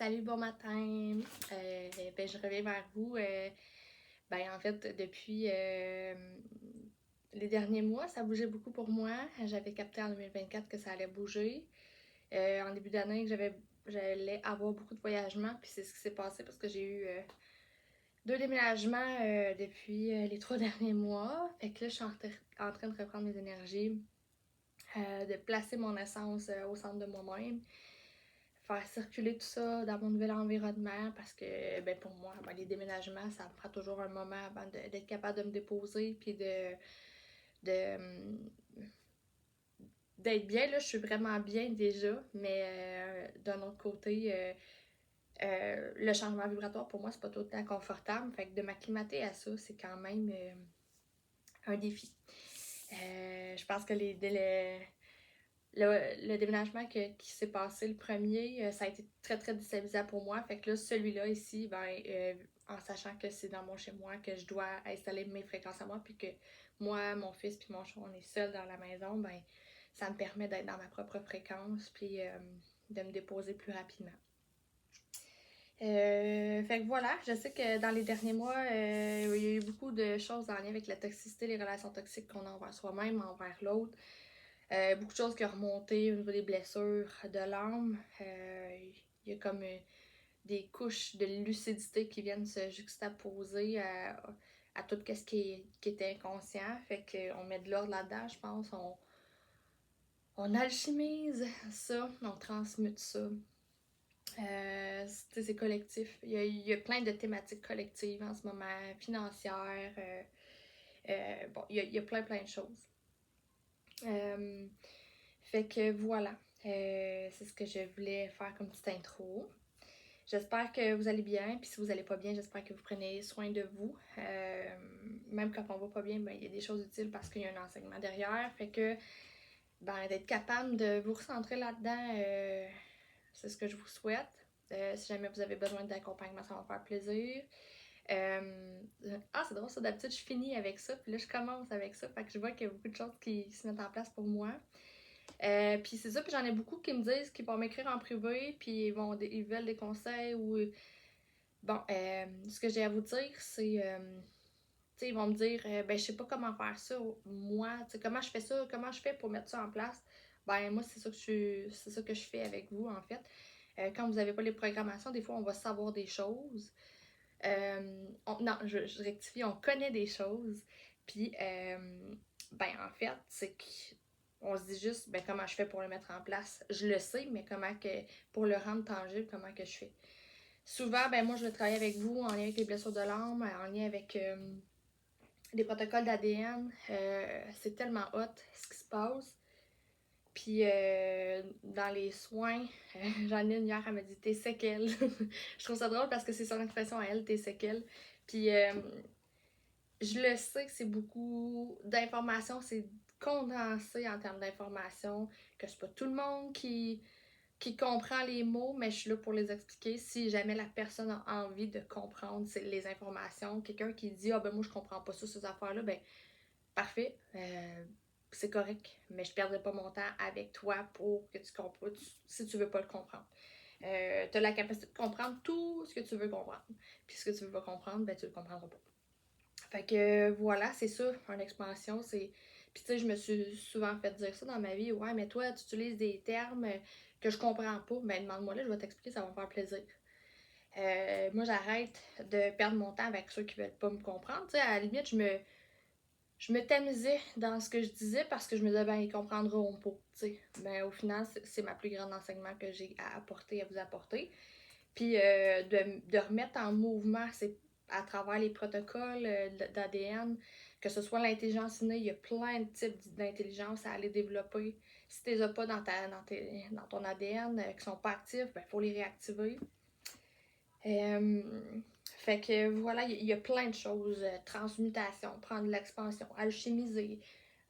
Salut, bon matin. Je reviens vers vous. En fait, depuis les derniers mois, ça bougeait beaucoup pour moi. J'avais capté en 2024 que ça allait bouger. En début d'année, j'allais avoir beaucoup de voyagements, puis c'est ce qui s'est passé parce que j'ai eu deux déménagements depuis les 3 derniers mois. Fait que là, je suis en train de reprendre mes énergies, de placer mon essence au centre de moi-même, faire circuler tout ça dans mon nouvel environnement parce que pour moi, les déménagements, ça me prend toujours un moment avant d'être capable de me déposer puis de d'être bien. Là, je suis vraiment bien déjà, mais d'un autre côté, le changement vibratoire pour moi, c'est pas tout le temps confortable. Fait que de m'acclimater à ça, c'est quand même un défi. Je pense que le déménagement qui s'est passé le premier, ça a été très très déstabilisant pour moi. Fait que là, celui-là ici, en sachant que c'est dans mon chez-moi, que je dois installer mes fréquences à moi, puis que moi, mon fils puis mon chat, on est seuls dans la maison, ça me permet d'être dans ma propre fréquence, puis de me déposer plus rapidement. Fait que voilà, je sais que dans les derniers mois, il y a eu beaucoup de choses en lien avec la toxicité, les relations toxiques qu'on a envers soi-même, envers l'autre. Beaucoup de choses qui ont remonté au niveau des blessures de l'âme. Il y a comme des couches de lucidité qui viennent se juxtaposer à tout ce qui était inconscient. Fait qu'on met de l'ordre là-dedans, je pense. On alchimise ça, on transmute ça. C'est collectif. Il y a plein de thématiques collectives en ce moment, financières. Il y a plein de choses. Fait que voilà, c'est ce que je voulais faire comme petite intro. J'espère que vous allez bien, puis si vous allez pas bien, j'espère que vous prenez soin de vous. Même quand on va pas bien, il y a des choses utiles parce qu'il y a un enseignement derrière. Fait que d'être capable de vous recentrer là-dedans, c'est ce que je vous souhaite. Si jamais vous avez besoin d'accompagnement, ça va me faire plaisir. C'est drôle ça, d'habitude je finis avec ça, puis là je commence avec ça, fait que je vois qu'il y a beaucoup de choses qui se mettent en place pour moi. Puis c'est ça, puis j'en ai beaucoup qui me disent qu'ils vont m'écrire en privé, puis ils veulent des conseils ou... ce que j'ai à vous dire, c'est... tu sais, ils vont me dire, je sais pas comment faire ça, moi, tu sais, comment je fais ça, comment je fais pour mettre ça en place. Moi, c'est ça que je fais avec vous, en fait. Quand vous n'avez pas les programmations, des fois, on va savoir des choses. Non, je rectifie, on connaît des choses. Puis, en fait, c'est qu'on se dit juste, comment je fais pour le mettre en place. Je le sais, mais pour le rendre tangible, comment que je fais. Souvent, moi, je vais travailler avec vous en lien avec les blessures de l'âme, en lien avec les protocoles d'ADN. C'est tellement hot ce qui se passe. Puis dans les soins, j'en ai une hier, elle m'a dit tes séquelles. Je trouve ça drôle parce que c'est son expression à elle, tes séquelles. Puis je le sais que c'est beaucoup d'informations, c'est condensé en termes d'informations, que c'est pas tout le monde qui comprend les mots, mais je suis là pour les expliquer. Si jamais la personne a envie de comprendre les informations, quelqu'un qui dit moi je comprends pas ça, ces affaires-là, parfait. C'est correct, mais je perdrai pas mon temps avec toi pour que tu comprennes si tu veux pas le comprendre. Tu as la capacité de comprendre tout ce que tu veux comprendre. Puis ce que tu veux pas comprendre, tu le comprendras pas. Fait que voilà, c'est ça, une expansion, c'est... Puis tu sais, je me suis souvent fait dire ça dans ma vie. Ouais, mais toi, tu utilises des termes que je comprends pas. Demande-moi là, je vais t'expliquer, ça va me faire plaisir. Moi, j'arrête de perdre mon temps avec ceux qui veulent pas me comprendre. Tu sais, à la limite, je me tamisais dans ce que je disais parce que je me disais, ils comprendront pas. Au final, c'est ma plus grande enseignement que j'ai à apporter, à vous apporter. Puis de remettre en mouvement, c'est à travers les protocoles d'ADN, que ce soit l'intelligence innée, il y a plein de types d'intelligence à aller développer. Si tu les as pas dans ton ADN, qui sont pas actifs, il faut les réactiver. Fait que voilà, il y a plein de choses. Transmutation, prendre l'expansion, alchimiser,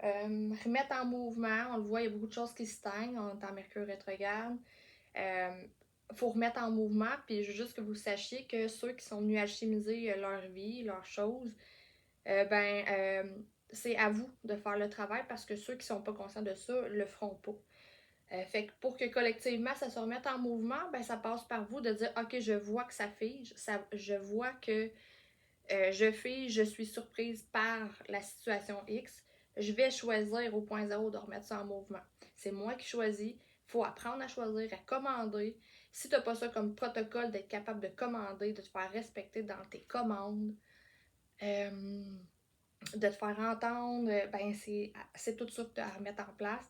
remettre en mouvement. On le voit, il y a beaucoup de choses qui se stagnent. On est en Mercure rétrograde. Faut remettre en mouvement, puis je veux juste que vous sachiez que ceux qui sont venus alchimiser leur vie, leurs choses, c'est à vous de faire le travail parce que ceux qui sont pas conscients de ça le feront pas. Fait que pour que collectivement ça se remette en mouvement, ben ça passe par vous de dire ok, je vois que ça fige, je vois que je fige, je suis surprise par la situation X, je vais choisir au point zéro de remettre ça en mouvement. C'est moi qui choisis, il faut apprendre à choisir, à commander. Si tu n'as pas ça comme protocole d'être capable de commander, de te faire respecter dans tes commandes, euh, de te faire entendre, ben c'est tout ça que tu as à remettre en place.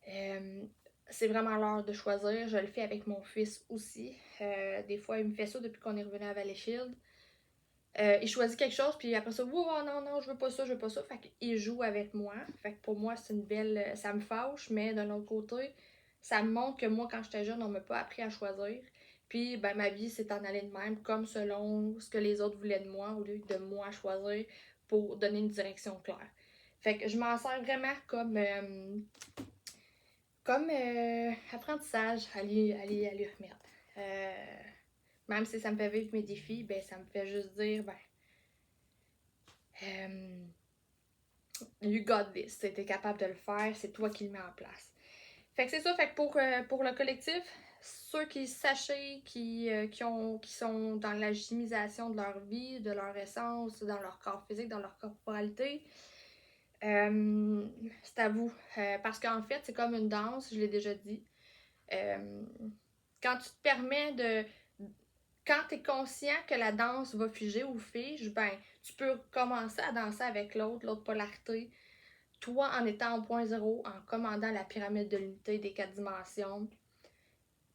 Euh, c'est vraiment l'heure de choisir. Je le fais avec mon fils aussi. Des fois, il me fait ça depuis qu'on est revenu à Valleyfield. Il choisit quelque chose, puis après ça, oh non, non, je veux pas ça, je veux pas ça. Fait qu'il joue avec moi. Fait que pour moi, c'est une belle. Ça me fâche, mais d'un autre côté, ça me montre que moi, quand j'étais jeune, on m'a pas appris à choisir. Puis, ben, ma vie s'est en allée de même, comme selon ce que les autres voulaient de moi, au lieu de moi choisir pour donner une direction claire. Fait que je m'en sers vraiment comme apprentissage à lui remettre. Même si ça me fait vivre mes défis, ben ça me fait juste dire, ben, you got this. T'es capable de le faire, c'est toi qui le mets en place. Fait que c'est ça, fait que pour le collectif, ceux qui sachent, qui sont dans la gymisation de leur vie, de leur essence, dans leur corps physique, dans leur corporalité, c'est à vous. Parce qu'en fait, c'est comme une danse, je l'ai déjà dit. Quand tu te permets de. Quand tu es conscient que la danse va figer ou fige, ben, tu peux commencer à danser avec l'autre polarité. Toi, en étant au point zéro, en commandant la pyramide de l'unité des 4 dimensions.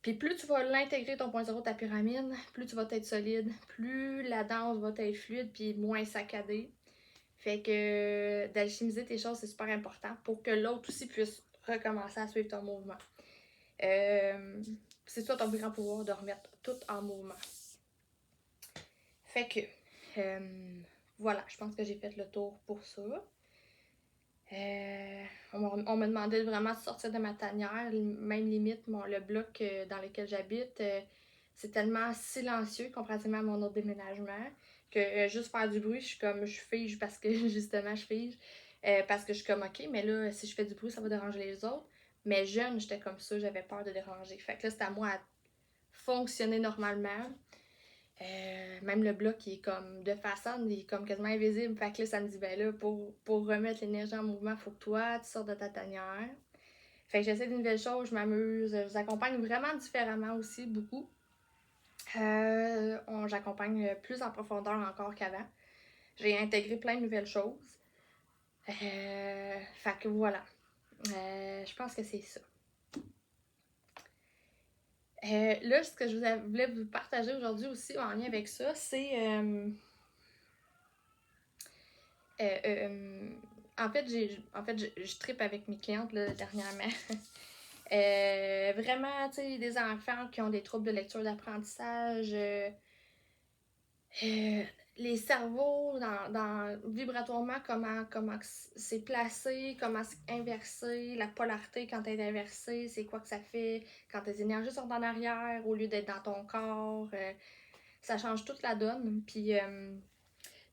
Puis plus tu vas l'intégrer, ton point zéro, ta pyramide, plus tu vas être solide, plus la danse va être fluide, puis moins saccadée. Fait que d'alchimiser tes choses, c'est super important pour que l'autre aussi puisse recommencer à suivre ton mouvement. C'est ça ton plus grand pouvoir, de remettre tout en mouvement. Fait que, voilà, je pense que j'ai fait le tour pour ça. On m'a demandé vraiment de sortir de ma tanière, même limite, le bloc dans lequel j'habite, c'est tellement silencieux comparativement à mon autre déménagement que juste faire du bruit, je fige parce que justement je fige. Parce que je suis comme ok, mais là, si je fais du bruit, ça va déranger les autres. Mais jeune, j'étais comme ça, j'avais peur de déranger. Fait que là, c'est à moi à fonctionner normalement. Même le bloc qui est comme de façade, il est comme quasiment invisible. Fait que là, ça me dit, ben là, pour remettre l'énergie en mouvement, il faut que toi, tu sortes de ta tanière. Fait que j'essaie de nouvelles choses, je m'amuse. Je vous accompagne vraiment différemment aussi, beaucoup. J'accompagne plus en profondeur encore qu'avant. J'ai intégré plein de nouvelles choses. Fait que voilà. Je pense que c'est ça. Là, ce que je voulais vous partager aujourd'hui aussi en lien avec ça, c'est en fait, je trippe avec mes clientes là, dernièrement. Vraiment, tu sais, des enfants qui ont des troubles de lecture d'apprentissage, les cerveaux, vibratoirement, comment c'est placé, comment c'est inversé, la polarité quand elle est inversée, c'est quoi que ça fait quand tes énergies sont en arrière au lieu d'être dans ton corps. Ça change toute la donne. Puis, tu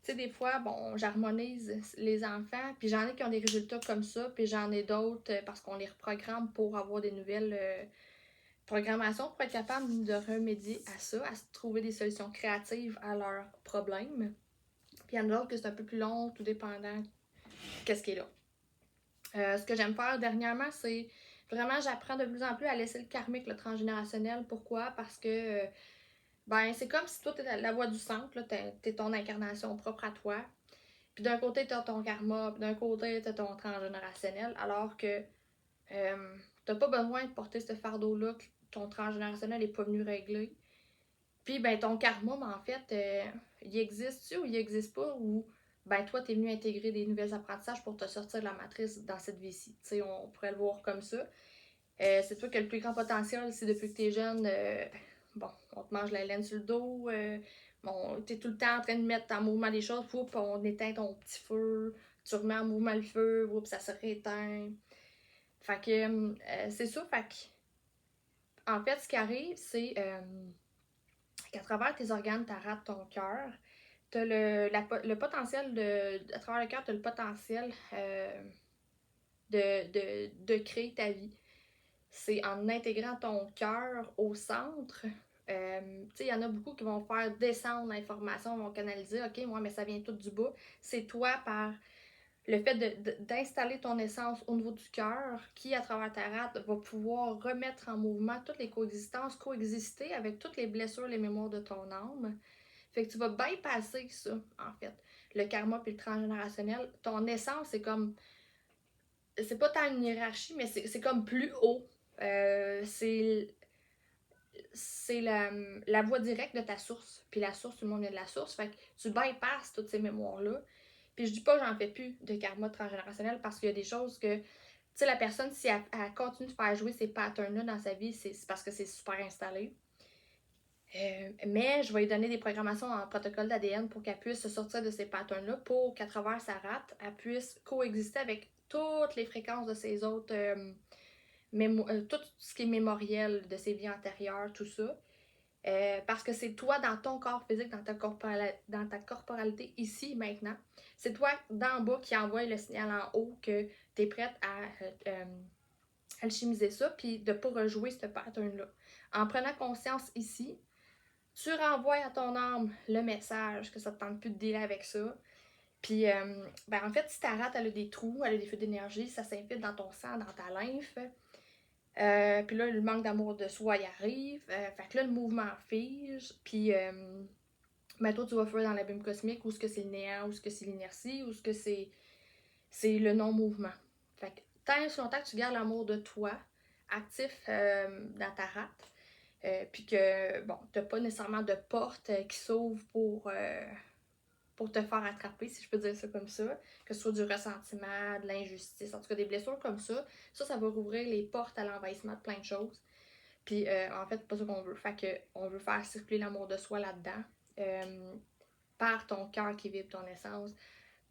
sais, des fois, bon, j'harmonise les enfants, puis j'en ai qui ont des résultats comme ça, puis j'en ai d'autres parce qu'on les reprogramme pour avoir des nouvelles programmations pour être capable de remédier à ça, à se trouver des solutions créatives à leurs problèmes. Puis il y en a d'autres que c'est un peu plus long, tout dépendant qu'est-ce qui est là. Ce que j'aime faire dernièrement, c'est vraiment, j'apprends de plus en plus à laisser le karmique, le transgénérationnel. Pourquoi? Parce que ben, c'est comme si toi, t'es la voix du centre, là, t'es ton incarnation propre à toi. Puis d'un côté, t'as ton karma, puis d'un côté, t'as ton transgénérationnel, alors que t'as pas besoin de porter ce fardeau-là que ton transgénérationnel n'est pas venu régler. Puis, ben, ton karma, ben, en fait, il existe-tu ou il existe pas, ou ben, toi, t'es venu intégrer des nouveaux apprentissages pour te sortir de la matrice dans cette vie-ci. Tu sais, on pourrait le voir comme ça. C'est toi qui as le plus grand potentiel si depuis que t'es jeune, bon, on te mange la laine sur le dos, bon, t'es tout le temps en train de mettre en mouvement des choses, puis on éteint ton petit feu, tu remets en mouvement le feu, ça se rééteint. Fait que c'est ça, fait que, en fait, ce qui arrive, c'est qu'à travers tes organes, ta rate, ton cœur, t'as le potentiel à travers le cœur, t'as le potentiel de créer ta vie. c'est en intégrant ton cœur au centre. Tu sais, il y en a beaucoup qui vont faire descendre l'information, vont canaliser, ok, moi, mais ça vient tout du bas. C'est toi, par le fait d'installer ton essence au niveau du cœur, qui, à travers ta rate, va pouvoir remettre en mouvement toutes les coexister avec toutes les blessures, les mémoires de ton âme. Fait que tu vas bypasser ça, en fait. Le karma puis le transgénérationnel. Ton essence, c'est comme. C'est pas tant une hiérarchie, mais c'est comme plus haut. C'est la voie directe de ta source. Puis la source, tout le monde vient de la source. Fait que tu bypasses toutes ces mémoires-là. Puis je dis pas que j'en fais plus de karma transgénérationnel parce qu'il y a des choses que. Tu sais, la personne, si elle continue de faire jouer ces patterns-là dans sa vie, c'est parce que c'est super installé. Mais je vais lui donner des programmations en protocole d'ADN pour qu'elle puisse se sortir de ces patterns-là, pour qu'à travers sa rate, elle puisse coexister avec toutes les fréquences de ses autres. Tout ce qui est mémoriel de ses vies antérieures, tout ça. Parce que c'est toi dans ton corps physique, dans ta corporalité ici, maintenant. C'est toi d'en bas qui envoie le signal en haut que tu es prête à alchimiser ça, puis de ne pas rejouer ce pattern-là. En prenant conscience ici, tu renvoies à ton âme le message que ça ne te tente plus de dealer avec ça. Puis, en fait, si ta rate, elle a des trous, elle a des feux d'énergie, ça s'infiltre dans ton sang, dans ta lymphe. Puis là, le manque d'amour de soi y arrive. Fait que là, le mouvement fige. Puis, toi, tu vas faire dans l'abîme cosmique où est-ce que c'est le néant, où est-ce que c'est l'inertie, où est-ce que c'est le non-mouvement. Fait que tant et si longtemps que tu gardes l'amour de toi actif dans ta rate, puis que, bon, t'as pas nécessairement de porte qui s'ouvre pour te faire attraper, si je peux dire ça comme ça, que ce soit du ressentiment, de l'injustice, en tout cas des blessures comme ça va rouvrir les portes à l'envahissement de plein de choses. Puis en fait, c'est pas ça qu'on veut. Fait que on veut faire circuler l'amour de soi là-dedans, par ton cœur qui vibre ton essence,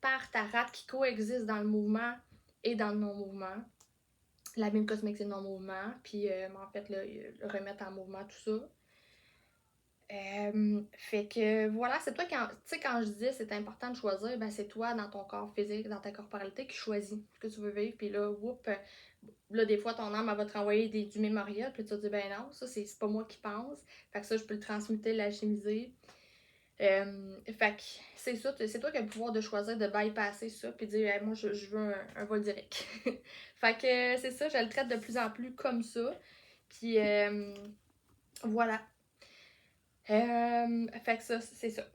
par ta rate qui coexiste dans le mouvement et dans le non-mouvement. La même cosmique, c'est le non-mouvement, puis en fait, remettre en mouvement tout ça. Fait que voilà, c'est toi quand, tu sais, quand je disais c'est important de choisir, ben c'est toi dans ton corps physique, dans ta corporalité qui choisit ce que tu veux vivre. Puis là, là des fois ton âme elle va te renvoyer du mémorial, puis tu vas dire ben non, ça c'est pas moi qui pense. Fait que ça je peux le transmuter, l'alchimiser. Fait que c'est ça, c'est toi qui as le pouvoir de choisir de bypasser ça, puis dire hey, moi je veux un vol direct. Fait que c'est ça, je le traite de plus en plus comme ça. Puis voilà. Fait que ça, c'est ça.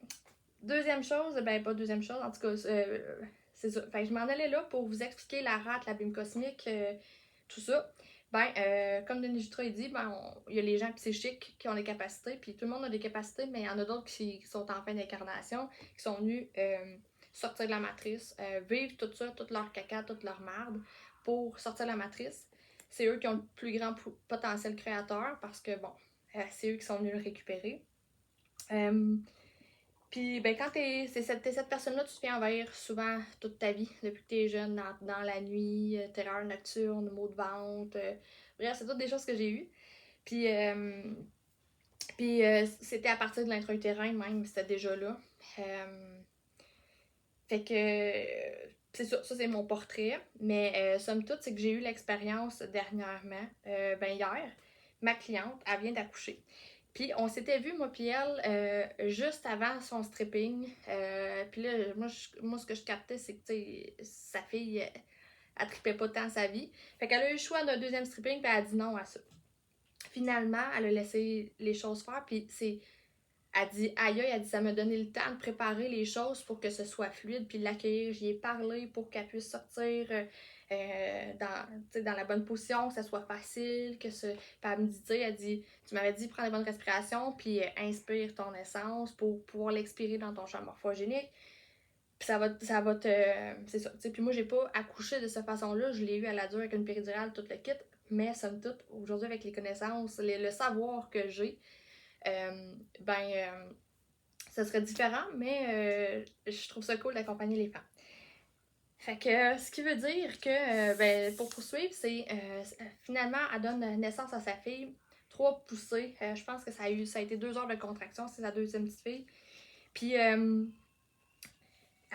Deuxième chose, ben pas deuxième chose, en tout cas, c'est ça. Fait que je m'en allais là pour vous expliquer la rate, l'abîme cosmique, tout ça. Comme Denis Jutra dit, il y a les gens psychiques qui ont des capacités, puis tout le monde a des capacités, mais il y en a d'autres qui sont en fin d'incarnation, qui sont venus sortir de la matrice, vivre tout ça, toute leur caca, toute leur merde, pour sortir de la matrice. C'est eux qui ont le plus grand potentiel créateur, parce que, c'est eux qui sont venus le récupérer. Puis quand t'es cette personne-là, tu te fais envahir souvent toute ta vie, depuis que t'es jeune, dans la nuit, terreur nocturne, maux de ventre. Bref, c'est toutes des choses que j'ai eues. Puis, c'était à partir de l'intra-utérin même, c'était déjà là. Fait que c'est ça c'est mon portrait. Mais somme toute, c'est que j'ai eu l'expérience dernièrement, hier, ma cliente, elle vient d'accoucher. Puis on s'était vu, moi puis elle, juste avant son stripping. Puis là, moi, ce que je captais, c'est que sa fille, elle tripait pas tant sa vie. Fait qu'elle a eu le choix d'un deuxième stripping, puis elle a dit non à ça. Finalement, elle a laissé les choses faire, puis elle dit aïe, elle dit ça m'a donné le temps de préparer les choses pour que ce soit fluide, puis l'accueillir. J'y ai parlé pour qu'elle puisse sortir dans la bonne position, que ça soit facile, que ce. Puis elle me dit, elle dit, tu m'avais dit prends les bonnes respirations, puis inspire ton essence pour pouvoir l'expirer dans ton champ morphogénique. Puis ça va te. C'est ça. Puis moi, j'ai pas accouché de cette façon-là. Je l'ai eu à la dure avec une péridurale, tout le kit. Mais somme toute, aujourd'hui, avec les connaissances, le savoir que j'ai, ça serait différent, mais je trouve ça cool d'accompagner les femmes. Fait que ce qui veut dire que, pour poursuivre, c'est finalement, elle donne naissance à sa fille, 3 poussées. Je pense que ça a été 2 heures de contraction, c'est sa deuxième petite fille. Puis, elle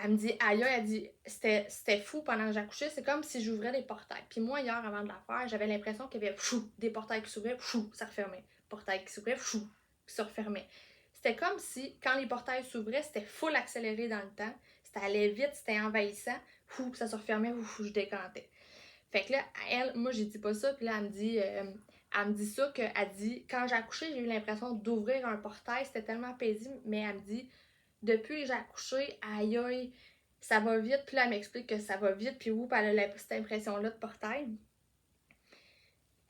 Elle me dit, aïe, elle dit, c'était fou pendant que j'accouchais, c'est comme si j'ouvrais des portails. Puis moi, hier, avant de la faire, j'avais l'impression qu'il y avait des portails qui s'ouvraient, ça refermait. Portails qui s'ouvraient, qui se refermaient. C'était comme si, quand les portails s'ouvraient, c'était full accéléré dans le temps. C'était allait vite, c'était envahissant, ça se refermait, je décantais. Fait que là, elle, moi, j'ai dit pas ça, puis là, elle me dit ça, qu'elle dit, quand j'ai accouché, j'ai eu l'impression d'ouvrir un portail, c'était tellement paisible, mais elle me dit, depuis que j'ai accouché, aïe aïe, ça va vite. Puis là, elle m'explique que ça va vite. Puis elle a cette impression-là de portail.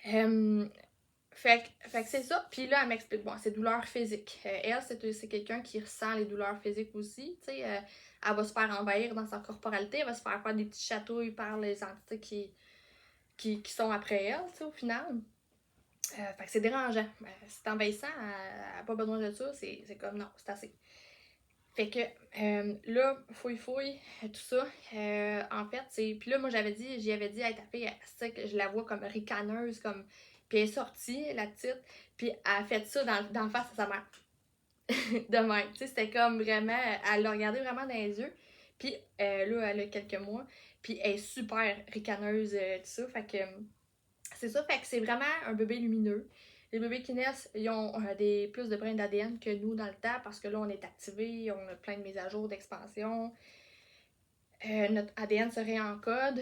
Fait que c'est ça. Puis là, elle m'explique, bon, c'est douleurs physiques. Elle, c'est quelqu'un qui ressent les douleurs physiques aussi. Tu sais, elle va se faire envahir dans sa corporalité. Elle va se faire des petits chatouilles par les entités qui sont après elle, tu sais, au final. Fait que c'est dérangeant. C'est envahissant. Elle n'a pas besoin de ça. C'est comme, non, c'est assez. Fait que là, fouille, tout ça. En fait, c'est. Puis là, moi, j'y avais dit, hey, ta fille, c'est que je la vois comme ricaneuse, comme. Puis elle est sortie, la petite, puis elle a fait ça dans le face de sa mère. De même. Tu sais, c'était comme vraiment. Elle l'a regardé vraiment dans les yeux. Puis là, elle a quelques mois. Puis elle est super ricaneuse, tout ça. Fait que. C'est ça, fait que c'est vraiment un bébé lumineux. Les bébés qui naissent, ils ont plus de brins d'ADN que nous dans le temps parce que là, on est activé, on a plein de mises à jour d'expansion. Notre ADN se réencode.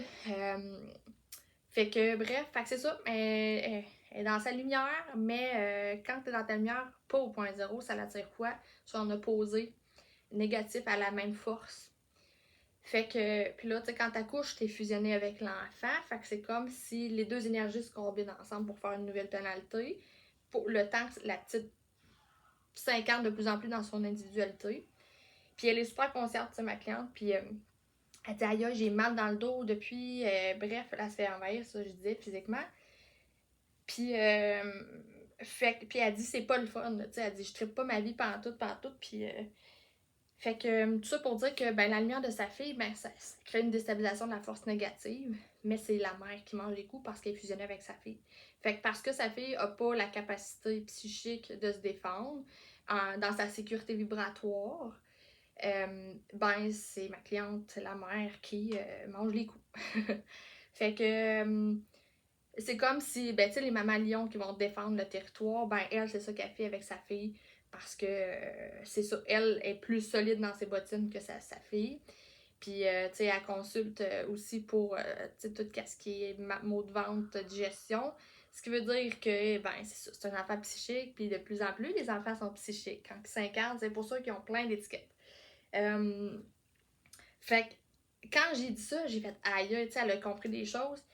Fait que, bref, fait que c'est ça. Elle est dans sa lumière, mais quand t'es dans ta lumière, pas au point zéro, ça l'attire quoi? Soit en opposé, négatif à la même force. Fait que, puis là, tu sais, quand t'accouches, t'es fusionné avec l'enfant. Fait que c'est comme si les deux énergies se combinent ensemble pour faire une nouvelle tonalité. Pour le temps que la petite s'incarne de plus en plus dans son individualité. Puis elle est super consciente, tu sais, ma cliente. Puis elle dit, aïe, j'ai mal dans le dos depuis. Bref, elle se fait envahir, ça, je disais, physiquement. Puis, puis elle dit, c'est pas le fun, tu sais. Elle dit, je tripe pas ma vie pantoute. Puis, fait que tout ça pour dire que ben, la lumière de sa fille, ben, ça crée une déstabilisation de la force négative, mais c'est la mère qui mange les coups parce qu'elle est fusionnée avec sa fille. Fait que parce que sa fille n'a pas la capacité psychique de se défendre dans sa sécurité vibratoire, ben c'est ma cliente, la mère, qui mange les coups. Fait que c'est comme si, ben tu sais, les mamans lions qui vont défendre le territoire, ben elle, c'est ça qu'elle fait avec sa fille. Parce que c'est ça, elle est plus solide dans ses bottines que sa fille. Puis, tu sais, elle consulte aussi pour, tu sais, tout ce qui est maux de ventre, digestion. Ce qui veut dire que, ben, c'est ça, c'est un enfant psychique. Puis, de plus en plus, les enfants sont psychiques. Quand ils s'incarnent, c'est pour ça qu'ils ont plein d'étiquettes. Fait que, quand j'ai dit ça, j'ai fait aïe, tu sais, elle a compris des choses.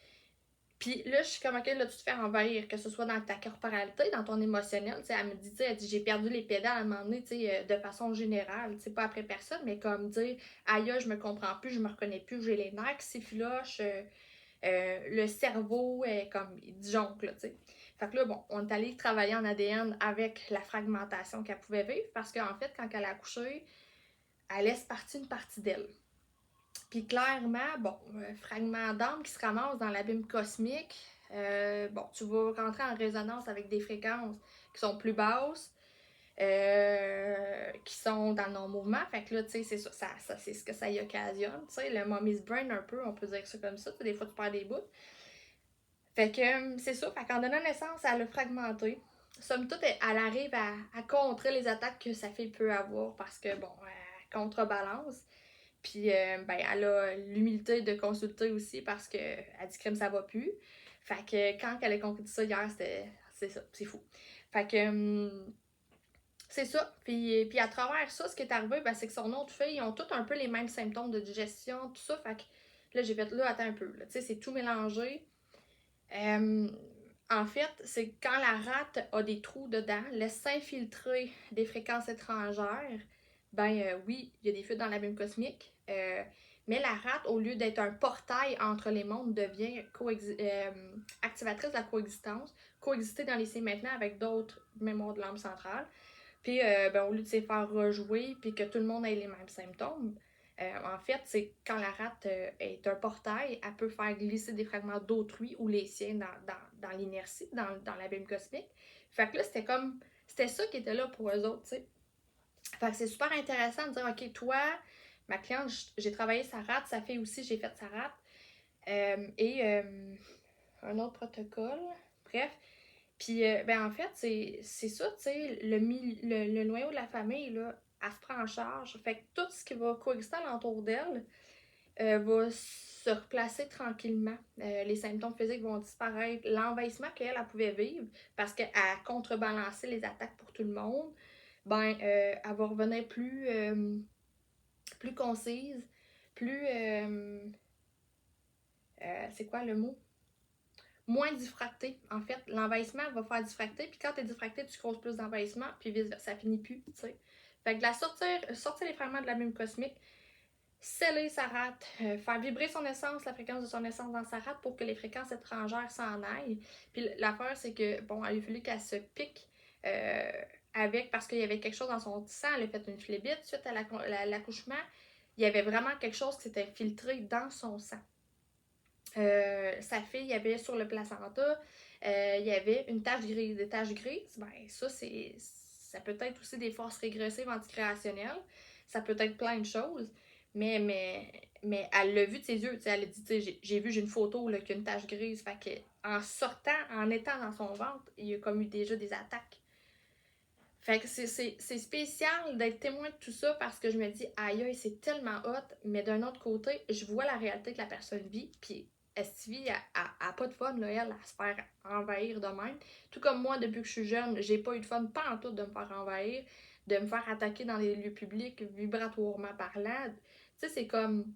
Puis là, je suis comme, ok, là, tu te fais envahir, que ce soit dans ta corporalité, dans ton émotionnel. Tu sais, elle me dit, tu sais, elle dit, j'ai perdu les pédales à un moment donné, tu sais, de façon générale. Tu sais, pas après personne, mais comme dire, aïe, je me comprends plus, je me reconnais plus, j'ai les nerfs qui s'effilochent, le cerveau est comme, il disjoncte, là, tu sais. Fait que là, bon, on est allé travailler en ADN avec la fragmentation qu'elle pouvait vivre, parce qu'en fait, quand elle a accouché, elle laisse partir une partie d'elle. Puis clairement, bon, un fragment d'âme qui se ramasse dans l'abîme cosmique, bon, tu vas rentrer en résonance avec des fréquences qui sont plus basses, qui sont dans nos mouvements. Fait que là, tu sais, c'est ça, c'est ce que ça y occasionne. Tu sais, le mommy's brain, un peu, on peut dire ça comme ça. Des fois, tu perds des bouts. Fait que c'est ça. Fait qu'en donnant naissance, elle a fragmenté. Somme toute, elle arrive à contrer les attaques que sa fille peut avoir parce que, bon, elle contrebalance. Puis, ben, elle a l'humilité de consulter aussi parce qu'elle dit que ça va plus. Fait que quand elle a compris ça hier, c'est ça, c'est fou. Fait que c'est ça. Puis à travers ça, ce qui est arrivé, ben, c'est que son autre fille, ils ont tous un peu les mêmes symptômes de digestion, tout ça. Fait que là, j'ai fait là, attends un peu. Tu sais, c'est tout mélangé. En fait, c'est quand la rate a des trous dedans, laisse s'infiltrer des fréquences étrangères, ben oui, il y a des fuites dans l'abîme cosmique, mais la rate, au lieu d'être un portail entre les mondes, devient activatrice de la coexistence, coexister dans les maintenant avec d'autres mémoires de l'âme centrale. Puis, ben, au lieu de se faire rejouer, puis que tout le monde ait les mêmes symptômes, en fait, c'est quand la rate est un portail, elle peut faire glisser des fragments d'autrui ou les siens dans l'inertie, dans l'abîme cosmique. Fait que là, c'était ça qui était là pour eux autres, tu sais. Fait que c'est super intéressant de dire, OK, toi, ma cliente, j'ai travaillé sa rate, sa fille aussi, j'ai fait sa rate. Un autre protocole. Bref. Puis, ben en fait, c'est ça, tu sais, le noyau de la famille, là, elle se prend en charge. Fait que tout ce qui va coexister alentour d'elle va se replacer tranquillement. Les symptômes physiques vont disparaître. L'envahissement qu'elle pouvait vivre, parce qu'elle a contrebalancé les attaques pour tout le monde, ben, elle va revenir plus concise, plus... c'est quoi le mot? Moins diffracté. En fait, l'envahissement va faire diffracter, puis quand t'es diffracté, tu causes plus d'envahissement, puis vice-versa, ça finit plus, tu sais. Fait que sortir les fragments de la même cosmique, sceller sa rate, faire vibrer son essence, la fréquence de son essence dans sa rate pour que les fréquences étrangères s'en aillent. Puis l'affaire, c'est que, bon, il a fallu qu'elle se pique euh, avec, parce qu'il y avait quelque chose dans son sang, elle a fait une phlébite suite à l'accouchement. Il y avait vraiment quelque chose qui s'était filtré dans son sang. Sa fille, il y avait sur le placenta, il y avait une tache grise. Des taches grises, ben ça peut être aussi des forces régressives anticréationnelles. Ça peut être plein de choses. Mais elle l'a vu de ses yeux. Elle a dit, j'ai une photo là, qui a une tache grise. Fait que, en sortant, en étant dans son ventre, il y a comme eu déjà des attaques. Fait que c'est spécial d'être témoin de tout ça parce que je me dis, aïe, c'est tellement hot, mais d'un autre côté, je vois la réalité que la personne vit, puis Estivie, elle a pas de fun, là, elle, à se faire envahir de même. Tout comme moi, depuis que je suis jeune, j'ai pas eu de fun, pas en tout, de me faire envahir, de me faire attaquer dans les lieux publics, vibratoirement parlant. Tu sais, c'est comme.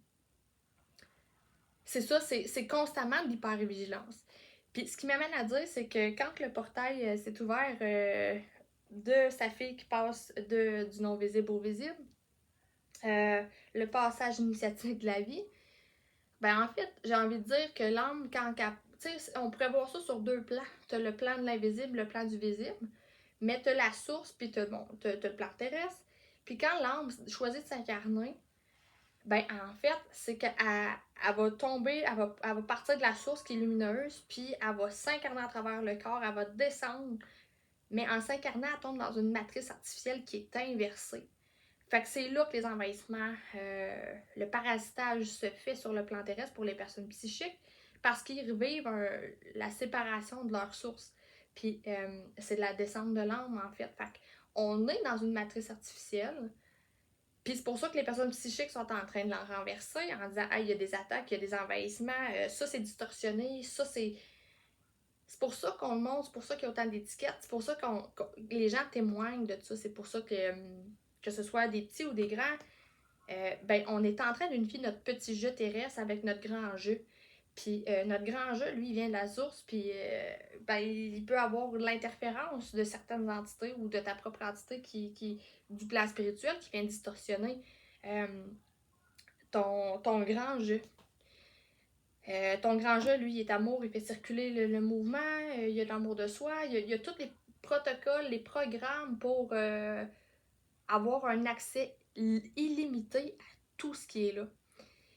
C'est ça, c'est constamment de l'hypervigilance. Puis ce qui m'amène à dire, c'est que quand le portail s'est ouvert de sa fille qui passe du non-visible au visible, le passage initiatique de la vie, ben en fait, j'ai envie de dire que l'âme, quand tu sais, on pourrait voir ça sur deux plans. T'as le plan de l'invisible, le plan du visible, mais t'as la source, puis t'as le plan terrestre. Puis quand l'âme choisit de s'incarner, ben, en fait, c'est qu'elle elle va tomber, elle va partir de la source qui est lumineuse, puis elle va s'incarner à travers le corps, elle va descendre. Mais en s'incarnant, elle tombe dans une matrice artificielle qui est inversée. Fait que c'est là que les envahissements, le parasitage se fait sur le plan terrestre pour les personnes psychiques, parce qu'ils revivent la séparation de leur source. Puis c'est de la descente de l'âme, en fait. Fait qu'on est dans une matrice artificielle, puis c'est pour ça que les personnes psychiques sont en train de l'en renverser en disant ah, il y a des attaques, il y a des envahissements, ça c'est distorsionné, ça c'est. C'est pour ça qu'on le montre, c'est pour ça qu'il y a autant d'étiquettes, c'est pour ça que les gens témoignent de ça, c'est pour ça que ce soit des petits ou des grands, ben on est en train d'unifier notre petit jeu terrestre avec notre grand jeu. Puis notre grand jeu, lui, il vient de la source, puis ben, il peut avoir l'interférence de certaines entités ou de ta propre entité du plan spirituel qui vient distorsionner euh, ton grand jeu. Ton grand jeu, lui, il est amour, il fait circuler le mouvement, il y a l'amour de soi, il y a tous les protocoles, les programmes pour avoir un accès illimité à tout ce qui est là.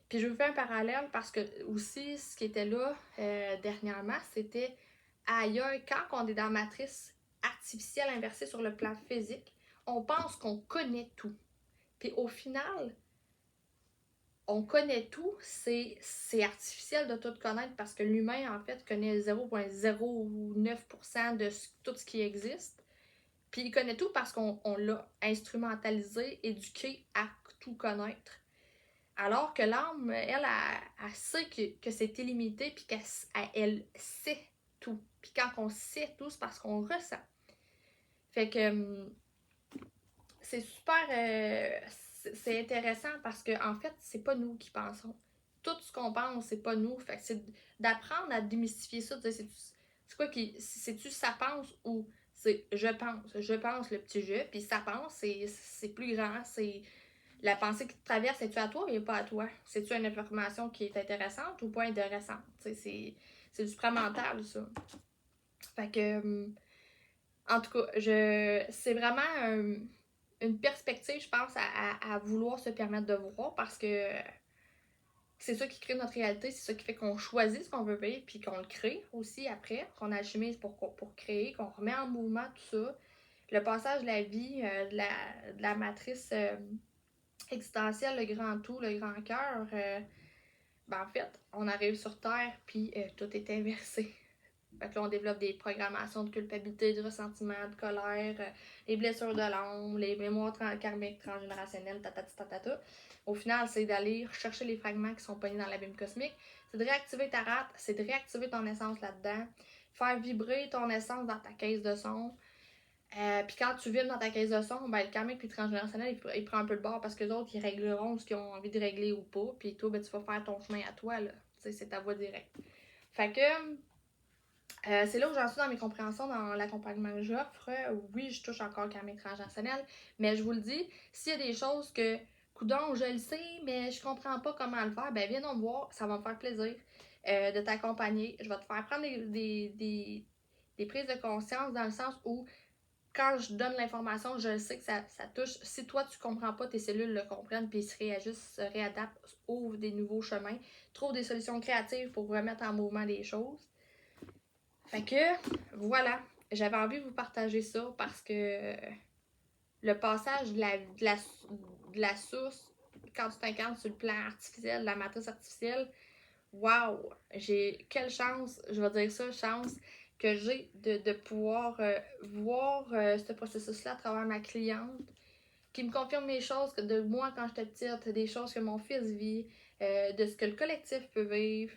Puis je vous fais un parallèle parce que aussi, ce qui était là dernièrement, c'était ailleurs, quand on est dans la matrice artificielle inversée sur le plan physique, on pense qu'on connaît tout. Puis au final, on connaît tout, c'est artificiel de tout connaître parce que l'humain, en fait, connaît 0,09% de tout ce qui existe. Puis il connaît tout parce qu'on l'a instrumentalisé, éduqué à tout connaître. Alors que l'âme, elle sait que c'est illimité, puis qu'elle sait tout. Puis quand on sait tout, c'est parce qu'on ressent. Fait que c'est super. C'est intéressant parce que en fait, c'est pas nous qui pensons. Tout ce qu'on pense, c'est pas nous. Fait que c'est d'apprendre à démystifier ça. C'est quoi qui. C'est-tu ça pense ou c'est je pense. Je pense le petit jeu, puis ça pense, c'est plus grand. C'est la pensée qui te traverse, c'est-tu à toi ou pas à toi? C'est-tu une information qui est intéressante ou pas intéressante? C'est du supramental, ça. Fait que, en tout cas, c'est vraiment une perspective, je pense, à vouloir se permettre de voir parce que c'est ça qui crée notre réalité, c'est ça qui fait qu'on choisit ce qu'on veut vivre, puis qu'on le crée aussi après, qu'on alchimise pour créer, qu'on remet en mouvement tout ça. Le passage de la vie, de la matrice existentiel, le grand tout, le grand cœur, ben en fait, on arrive sur Terre, puis tout est inversé. Fait que là, on développe des programmations de culpabilité, de ressentiment, de colère, les blessures de l'âme, les mémoires karmiques transgénérationnelles, tatata. Au final, c'est d'aller chercher les fragments qui sont pognés dans l'abîme cosmique. C'est de réactiver ta rate, c'est de réactiver ton essence là-dedans, faire vibrer ton essence dans ta caisse de son. Puis quand tu vibres dans ta caisse de son, ben, le karmique et le transgénérationnel, il prend un peu le bord parce que les autres, ils régleront ce qu'ils ont envie de régler ou pas. Puis toi, ben, tu vas faire ton chemin à toi, là. Tu sais, c'est ta voie directe. Fait que c'est là où j'en suis dans mes compréhensions dans l'accompagnement que j'offre. Oui, je touche encore quand même transgénérationnel, mais je vous le dis, s'il y a des choses que, coudonc, je le sais, mais je comprends pas comment le faire, ben viens donc me voir, ça va me faire plaisir de t'accompagner. Je vais te faire prendre des prises de conscience dans le sens où quand je donne l'information, je sais que ça touche. Si toi, tu comprends pas, tes cellules le comprennent, puis ils se réajustent, se réadaptent, ouvrent des nouveaux chemins, trouvent des solutions créatives pour remettre en mouvement les choses. Fait que, voilà, j'avais envie de vous partager ça parce que le passage de la source, quand tu t'incarnes sur le plan artificiel, de la matrice artificielle, waouh, quelle chance, je vais dire ça, chance que j'ai de pouvoir voir ce processus-là à travers ma cliente, qui me confirme mes choses de moi quand j'étais petite, des choses que mon fils vit, de ce que le collectif peut vivre,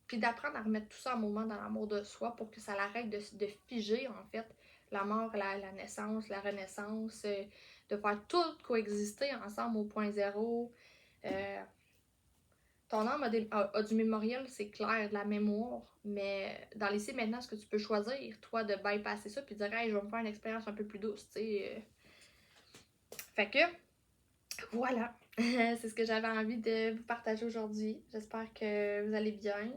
puis d'apprendre à remettre tout ça en mouvement dans l'amour de soi pour que ça l'arrête de figer en fait la mort, la naissance, la renaissance, de faire tout coexister ensemble au point zéro. Euh, Ton âme a du mémoriel, c'est clair, de la mémoire, mais dans l'essai maintenant, ce que tu peux choisir, toi, de bypasser ça puis de dire, hey, je vais me faire une expérience un peu plus douce, tu sais. Fait que, voilà, c'est ce que j'avais envie de vous partager aujourd'hui. J'espère que vous allez bien.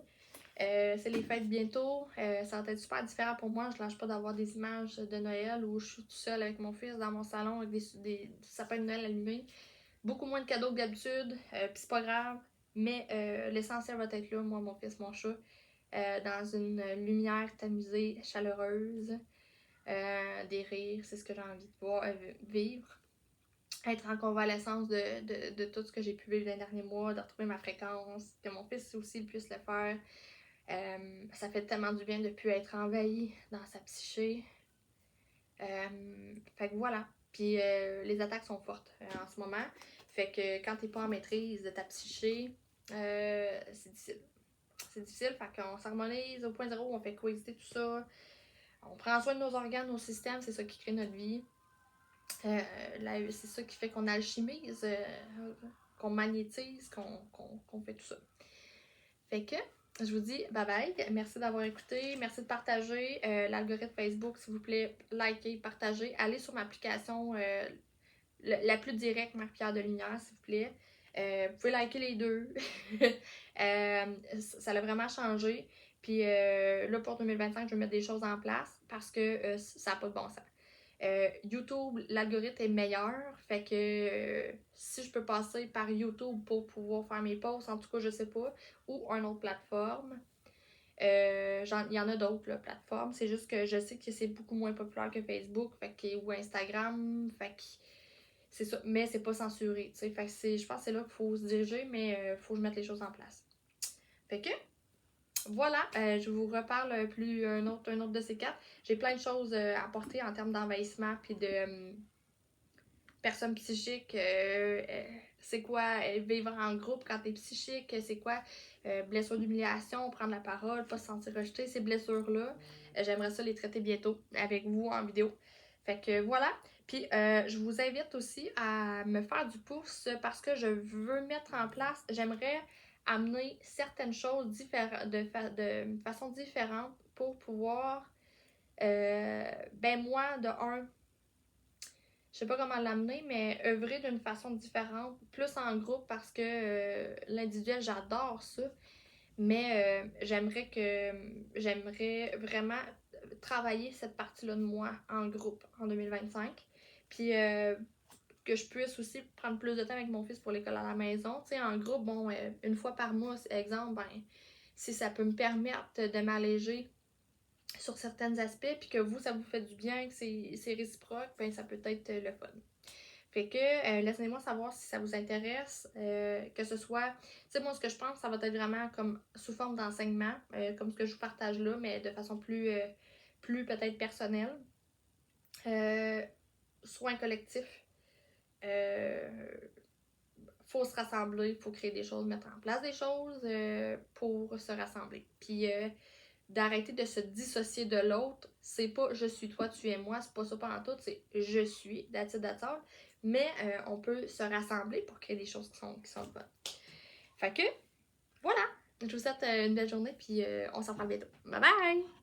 C'est les fêtes bientôt. Ça va être super différent pour moi. Je lâche pas d'avoir des images de Noël où je suis tout seul avec mon fils dans mon salon avec des sapins de Noël allumés. Beaucoup moins de cadeaux que d'habitude. Puis c'est pas grave. Mais l'essentiel va être là, moi, mon fils, mon chat. Dans une lumière tamisée, chaleureuse. Des rires, c'est ce que j'ai envie de voir, vivre. Être en convalescence de tout ce que j'ai pu vivre les derniers mois, de retrouver ma fréquence, que mon fils aussi puisse le faire. Ça fait tellement du bien de ne plus être envahi dans sa psyché. Fait que voilà. Puis les attaques sont fortes en ce moment. Fait que quand t'es pas en maîtrise de ta psyché, c'est difficile. C'est difficile, fait qu'on s'harmonise au point zéro, on fait coexister tout ça. On prend soin de nos organes, nos systèmes, c'est ça qui crée notre vie. C'est ça qui fait qu'on alchimise, qu'on magnétise, qu'on fait tout ça. Fait que je vous dis bye bye. Merci d'avoir écouté. Merci de partager l'algorithme Facebook, s'il vous plaît. Likez, partagez. Allez sur ma application la plus directe, Marie-Pierre de Lumière, s'il vous plaît. Vous pouvez liker les deux. Ça l'a vraiment changé. Puis là, pour 2025, je vais mettre des choses en place parce que ça n'a pas de bon sens. YouTube, l'algorithme est meilleur. Fait que si je peux passer par YouTube pour pouvoir faire mes posts, en tout cas, je sais pas, ou une autre plateforme. Il y en a d'autres plateformes. C'est juste que je sais que c'est beaucoup moins populaire que Facebook ou Instagram. Fait que c'est ça. Mais c'est pas censuré. Fait que je pense que c'est là qu'il faut se diriger, mais faut que je mette les choses en place. Fait que voilà, je vous reparle un autre de ces quatre. J'ai plein de choses à apporter en termes d'envahissement puis de personnes psychiques. C'est quoi vivre en groupe quand t'es psychique? C'est quoi blessure d'humiliation, prendre la parole, pas se sentir rejeté, ces blessures-là. J'aimerais ça les traiter bientôt avec vous en vidéo. Fait que voilà. Puis je vous invite aussi à me faire du pouce parce que je veux mettre en place, j'aimerais amener certaines choses de façon différente pour pouvoir, ben moi, de un, je sais pas comment l'amener, mais œuvrer d'une façon différente, plus en groupe parce que l'individuel, j'adore ça. Mais j'aimerais vraiment travailler cette partie-là de moi en groupe en 2025. Puis que je puisse aussi prendre plus de temps avec mon fils pour l'école à la maison. Tu sais, en groupe, bon, une fois par mois, exemple, ben, si ça peut me permettre de m'alléger sur certains aspects, puis que vous, ça vous fait du bien, que c'est réciproque, ben ça peut être le fun. Fait que laissez-moi savoir si ça vous intéresse, que ce soit, tu sais, moi ce que je pense, ça va être vraiment comme sous forme d'enseignement, comme ce que je vous partage là, mais de façon plus peut-être personnelle. Soins collectifs, faut se rassembler, faut créer des choses, mettre en place des choses pour se rassembler. Puis d'arrêter de se dissocier de l'autre, c'est pas je suis toi, tu es moi, c'est pas ça pendant tout, c'est je suis, that's it, that's all. Mais on peut se rassembler pour créer des choses qui sont bonnes. Fait que, voilà! Je vous souhaite une belle journée, puis on s'en parle bientôt. Bye bye!